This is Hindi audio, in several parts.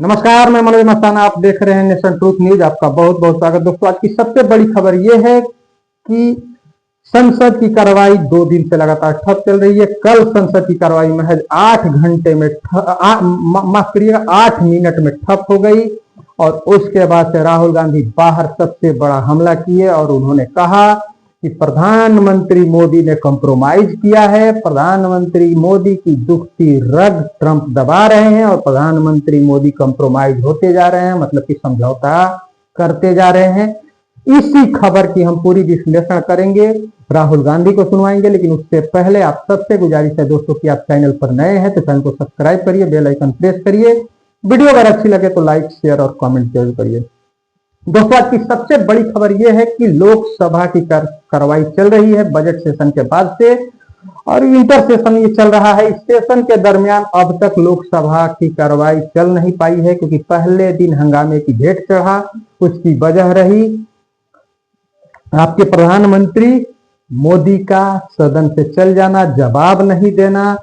नमस्कार, मैं मनोज मस्ताना। आप देख रहे हैं नेशन ट्रूथ न्यूज। आपका बहुत बहुत स्वागत। दोस्तों, आज की सबसे बड़ी खबर यह है कि संसद की कार्रवाई 2 दिन से लगातार ठप चल रही है। कल संसद की कार्रवाई महज 8 घंटे में माफ करिएगा 8 मिनट में ठप हो गई और उसके बाद से राहुल गांधी बाहर सबसे बड़ा हमला किए और उन्होंने कहा कि प्रधानमंत्री मोदी ने कंप्रोमाइज किया है। प्रधानमंत्री मोदी की दुखती रग ट्रंप दबा रहे हैं और प्रधानमंत्री मोदी कंप्रोमाइज होते जा रहे हैं, मतलब कि समझौता करते जा रहे हैं। इसी खबर की हम पूरी विश्लेषण करेंगे, राहुल गांधी को सुनवाएंगे। लेकिन उससे पहले आप सबसे गुजारिश है दोस्तों कि आप चैनल पर नए हैं तो चैनल को सब्सक्राइब करिए, बेल आइकन प्रेस करिए। वीडियो अगर अच्छी लगे तो लाइक, शेयर और कमेंट जरूर करिए। दोस्तों, आज की सबसे बड़ी खबर यह है कि लोकसभा की कार्रवाई चल रही है बजट सेशन के बाद से, और इंटर सेशन ये चल रहा है। इस सेशन के दरमियान अब तक लोकसभा की कार्रवाई चल नहीं पाई है क्योंकि पहले दिन हंगामे की भेंट चढ़ा। उसकी वजह रही आपके प्रधानमंत्री मोदी का सदन से चल जाना, जवाब नहीं देना,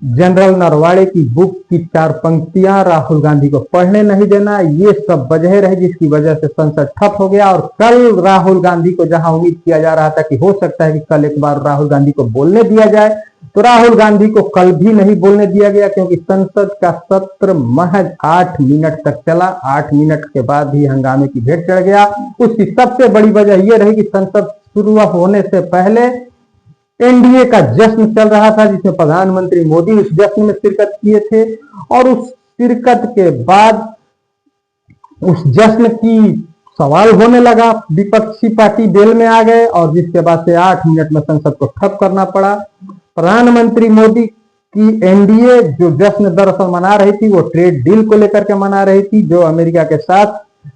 जनरल नरवाणे की बुक की 4 पंक्तियां राहुल गांधी को पढ़ने नहीं देना, ये सब वजह रही जिसकी वजह से संसद ठप हो गया। और कल राहुल गांधी को जहां उम्मीद किया जा रहा था कि हो सकता है कि कल एक बार राहुल गांधी को बोलने दिया जाए, तो राहुल गांधी को कल भी नहीं बोलने दिया गया क्योंकि संसद का सत्र महज 8 मिनट तक चला। 8 मिनट के बाद ही हंगामे की भेंट चढ़ गया। उसकी सबसे बड़ी वजह यह रही कि संसद शुरू होने से पहले एनडीए का जश्न चल रहा था जिसमें प्रधानमंत्री मोदी उस जश्न में शिरकत किए थे, और उस शिरकत के बाद उस जश्न की सवाल होने लगा। विपक्षी पार्टी बेल में आ गए और जिसके बाद से 8 मिनट में संसद को ठप करना पड़ा। प्रधानमंत्री मोदी की एनडीए जो जश्न दरअसल मना रही थी वो ट्रेड डील को लेकर के मना रही थी, जो अमेरिका के साथ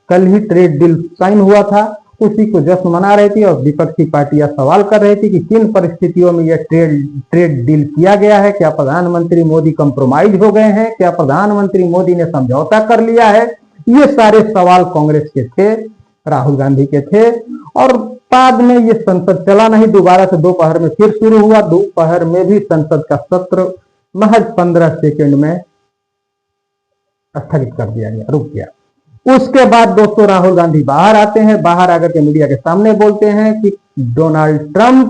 कल ही ट्रेड डील साइन हुआ था, उसी को जश्न मना रही थी। और विपक्षी पार्टियां सवाल कर रही थी कि किन परिस्थितियों में यह ट्रेड डील किया गया है, क्या प्रधानमंत्री मोदी कंप्रोमाइज हो गए हैं, क्या प्रधानमंत्री मोदी ने समझौता कर लिया है। ये सारे सवाल कांग्रेस के थे, राहुल गांधी के थे। और बाद में ये संसद चला नहीं, दोबारा से दोपहर में फिर शुरू हुआ। दोपहर में भी संसद का सत्र महज 15 सेकेंड में स्थगित कर दिया गया, रुक गया। उसके बाद दोस्तों राहुल गांधी बाहर आते हैं, बाहर आकर के मीडिया के सामने बोलते हैं कि डोनाल्ड ट्रंप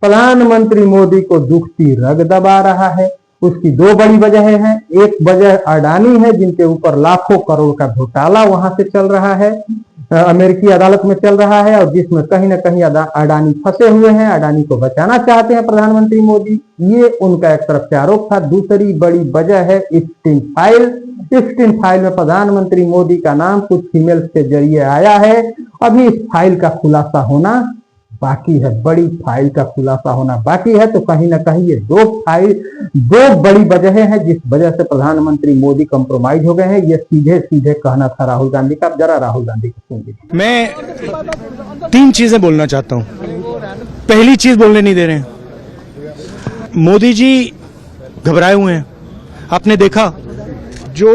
प्रधानमंत्री मोदी को दुखती रग दबा रहा है। उसकी 2 बड़ी वजह हैं। एक वजह अडानी है जिनके ऊपर लाखों करोड़ का घोटाला वहां से चल रहा है, अमेरिकी अदालत में चल रहा है, और जिसमें कहीं ना कहीं अडानी फंसे हुए हैं। अडानी को बचाना चाहते हैं प्रधानमंत्री मोदी, ये उनका एक तरफ से आरोप था। दूसरी बड़ी वजह है एप्स्टीन फाइल। एप्स्टीन फाइल में प्रधानमंत्री मोदी का नाम कुछ फीमेल्स के जरिए आया है। अभी इस फाइल का खुलासा होना बाकी है, बड़ी फाइल का खुलासा होना बाकी है। तो कहीं ना कहीं ये 2 बड़ी वजह है जिस वजह से प्रधानमंत्री मोदी कंप्रोमाइज हो गए हैं। ये सीधे सीधे कहना था राहुल गांधी का। जरा राहुल गांधी को सुन लीजिए। मैं 3 चीजें बोलना चाहता हूं। पहली चीज बोलने नहीं दे रहे हैं, मोदी जी घबराए हुए हैं। आपने देखा जो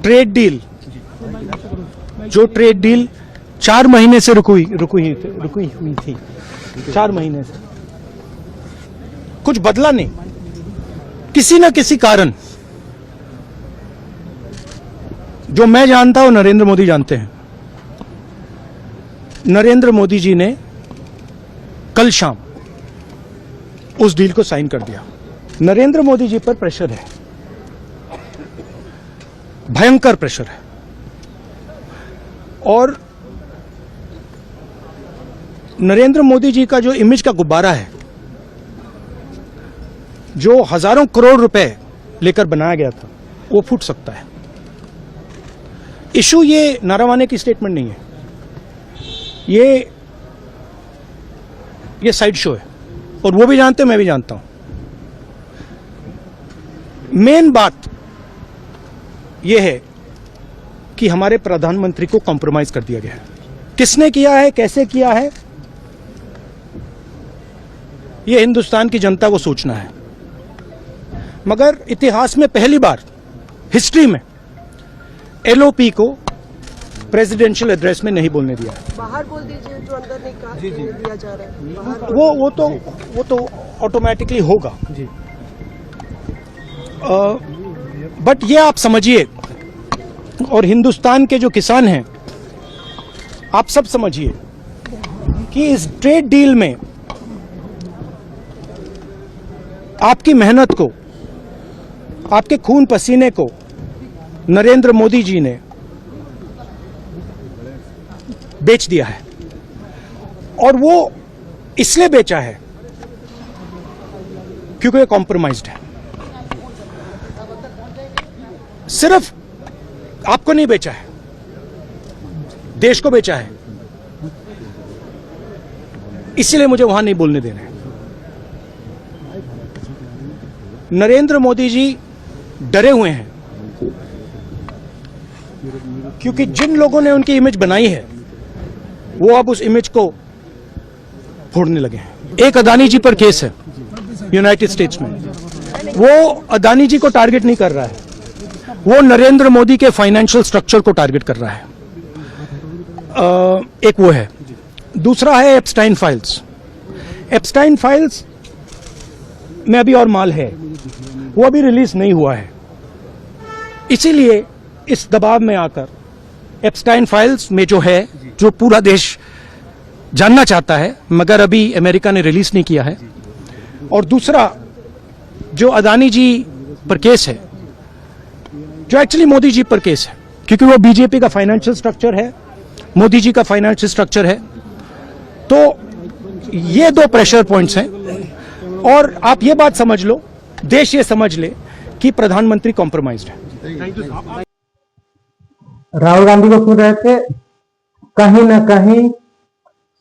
ट्रेड डील 4 महीने से रुकी हुई थी, 4 महीने से कुछ बदला नहीं। किसी न किसी कारण, जो मैं जानता हूं नरेंद्र मोदी जानते हैं, नरेंद्र मोदी जी ने कल शाम उस डील को साइन कर दिया। नरेंद्र मोदी जी पर प्रेशर है, भयंकर प्रेशर है। और नरेंद्र मोदी जी का जो इमेज का गुब्बारा है, जो हजारों करोड़ रुपए लेकर बनाया गया था, वो फूट सकता है। इशू ये नारावाने की स्टेटमेंट नहीं है, ये साइड शो है, और वो भी जानते हैं, मैं भी जानता हूं। मेन बात यह है कि हमारे प्रधानमंत्री को कॉम्प्रोमाइज कर दिया गया है। किसने किया है, कैसे किया है, यह हिंदुस्तान की जनता को सोचना है। मगर इतिहास में पहली बार हिस्ट्री में एलओपी को प्रेसिडेंशियल एड्रेस में नहीं बोलने दिया। बाहर बोल दीजिए, जो अंदर नहीं कहा दिया जा रहा है। बाहर वो तो ऑटोमेटिकली होगा जी। बट ये आप समझिए, और हिंदुस्तान के जो किसान हैं आप सब समझिए कि इस ट्रेड डील में आपकी मेहनत को, आपके खून पसीने को नरेंद्र मोदी जी ने बेच दिया है। और वो इसलिए बेचा है क्योंकि ये कॉम्प्रोमाइज्ड है। सिर्फ आपको नहीं बेचा है, देश को बेचा है। इसीलिए मुझे वहां नहीं बोलने देना है। नरेंद्र मोदी जी डरे हुए हैं क्योंकि जिन लोगों ने उनकी इमेज बनाई है वो अब उस इमेज को फोड़ने लगे हैं। एक अदानी जी पर केस है यूनाइटेड स्टेट्स में। वो अदानी जी को टारगेट नहीं कर रहा है, वो नरेंद्र मोदी के फाइनेंशियल स्ट्रक्चर को टारगेट कर रहा है। एक वो है। दूसरा है एप्स्टाइन फाइल्स। एप्स्टाइन फाइल्स में अभी और माल है, वो अभी रिलीज नहीं हुआ है। इसीलिए इस दबाव में आकर एप्स्टाइन फाइल्स में जो है, जो पूरा देश जानना चाहता है मगर अभी अमेरिका ने रिलीज नहीं किया है। और दूसरा जो अदानी जी पर केस है, जो एक्चुअली मोदी जी पर केस है, क्योंकि वो बीजेपी का फाइनेंशियल स्ट्रक्चर है, मोदी जी का फाइनेंशियल स्ट्रक्चर है। तो ये दो प्रेशर पॉइंट्स हैं। और आप ये बात समझ लो, देश ये समझ ले कि प्रधानमंत्री कॉम्प्रोमाइज्ड है। राहुल गांधी को सुन रहे थे, कहीं ना कहीं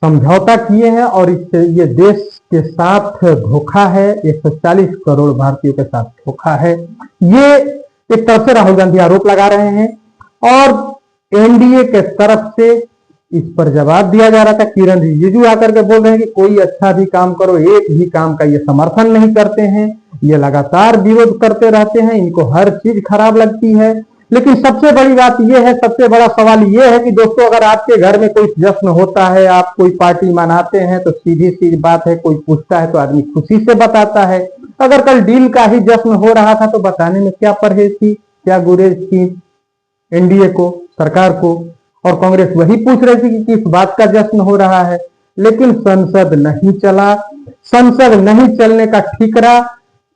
समझौता किए हैं और इससे ये देश के साथ धोखा है। 140 करोड़ भारतीयों के साथ धोखा है। ये एक तरफ से राहुल गांधी आरोप लगा रहे हैं और एनडीए के तरफ से इस पर जवाब दिया जा रहा था। किरण रिजिजू आकर के बोल रहे हैं कि कोई अच्छा भी काम करो, एक भी काम का ये समर्थन नहीं करते हैं, ये लगातार विरोध करते रहते हैं, इनको हर चीज खराब लगती है। लेकिन सबसे बड़ी बात यह है, सबसे बड़ा सवाल यह है कि दोस्तों, अगर आपके घर में कोई जश्न होता है, आप कोई पार्टी मनाते हैं, तो सीधी सी बात है, कोई पूछता है तो आदमी खुशी से बताता है। अगर कल डील का ही जश्न हो रहा था तो बताने में क्या परहेज थी, क्या गुरेज थी एनडीए को, सरकार को। और कांग्रेस वही पूछ रही थी कि किस बात का जश्न हो रहा है। लेकिन संसद नहीं चला। संसद नहीं चलने का ठीकरा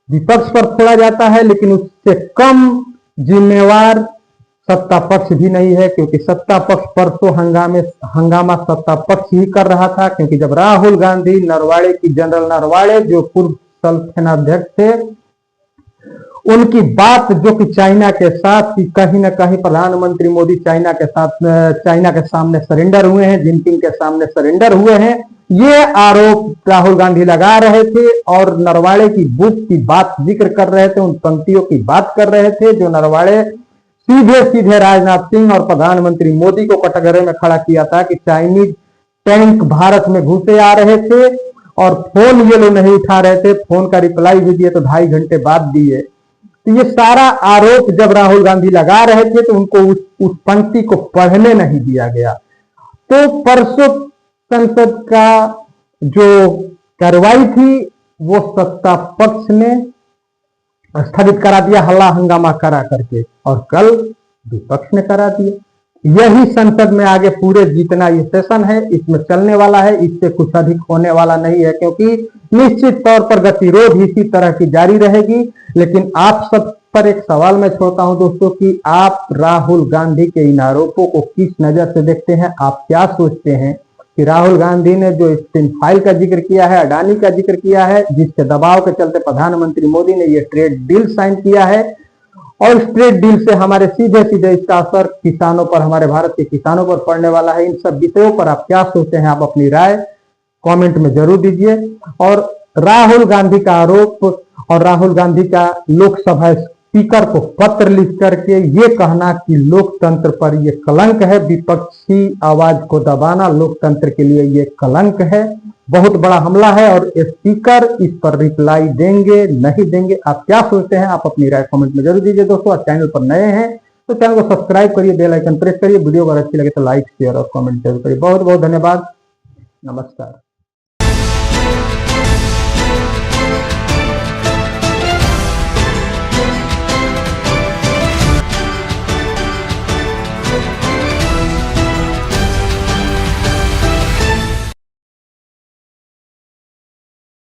विपक्ष पर फोड़ा जाता है, लेकिन उससे कम जिम्मेवार सत्ता पक्ष भी नहीं है, क्योंकि सत्ता पक्ष परसों हंगामा सत्ता पक्ष ही कर रहा था। क्योंकि जब राहुल गांधी नरवाड़े की जनरल नरवाड़े जो पूर्व थल सेनाध्यक्ष थे, उनकी बात जो कि चाइना के साथ की, कहीं ना कहीं प्रधानमंत्री मोदी चाइना के सामने सरेंडर हुए हैं, जिनपिंग के सामने सरेंडर हुए हैं, ये आरोप राहुल गांधी लगा रहे थे और नरवाड़े की बुक की बात जिक्र कर रहे थे, उन पंक्तियों की बात कर रहे थे जो नरवाड़े सीधे सीधे राजनाथ सिंह और प्रधानमंत्री मोदी को कटघरे में खड़ा किया था कि चाइनीज टैंक भारत में घुसे आ रहे थे और फोन ये लोग नहीं उठा रहे थे। फोन का रिप्लाई भी दिए तो 2.5 घंटे बाद दिए। तो ये सारा आरोप जब राहुल गांधी लगा रहे थे तो उनको उस पंक्ति को पढ़ने नहीं दिया गया। तो परसों संसद का जो कार्रवाई थी वो सत्ता पक्ष ने स्थगित करा दिया, हल्ला हंगामा करा करके, और कल विपक्ष ने करा दिया। यही संसद में आगे पूरे जितना ये सेशन है इसमें चलने वाला है, इससे कुछ अधिक होने वाला नहीं है, क्योंकि निश्चित तौर पर गतिरोध इसी तरह की जारी रहेगी। लेकिन आप सब पर एक सवाल मैं छोड़ता हूं दोस्तों कि आप राहुल गांधी के इन आरोपों को किस नजर से देखते हैं। आप क्या सोचते हैं कि राहुल गांधी ने जो एप्स्टाइन फाइल का जिक्र किया है, अडानी का जिक्र किया है, जिसके दबाव के चलते प्रधानमंत्री मोदी ने ये ट्रेड डील साइन किया है, और इस ट्रेड डील से हमारे सीधे सीधे इसका असर किसानों पर, हमारे भारत के किसानों पर पड़ने वाला है। इन सब विषयों पर आप क्या सोचते हैं, आप अपनी राय कमेंट में जरूर दीजिए। और राहुल गांधी का आरोप और राहुल गांधी का लोकसभा स्पीकर को पत्र लिख करके ये कहना कि लोकतंत्र पर ये कलंक है, विपक्षी आवाज को दबाना लोकतंत्र के लिए ये कलंक है, बहुत बड़ा हमला है। और स्पीकर इस पर रिप्लाई देंगे नहीं देंगे, आप क्या सोचते हैं, आप अपनी राय कमेंट में जरूर दीजिए। दोस्तों, आज चैनल पर नए हैं तो चैनल को सब्सक्राइब करिए, बेल आइकन प्रेस करिए, वीडियो अगर अच्छी लगे तो लाइक शेयर और कमेंट जरूर करिए। बहुत बहुत धन्यवाद, नमस्कार।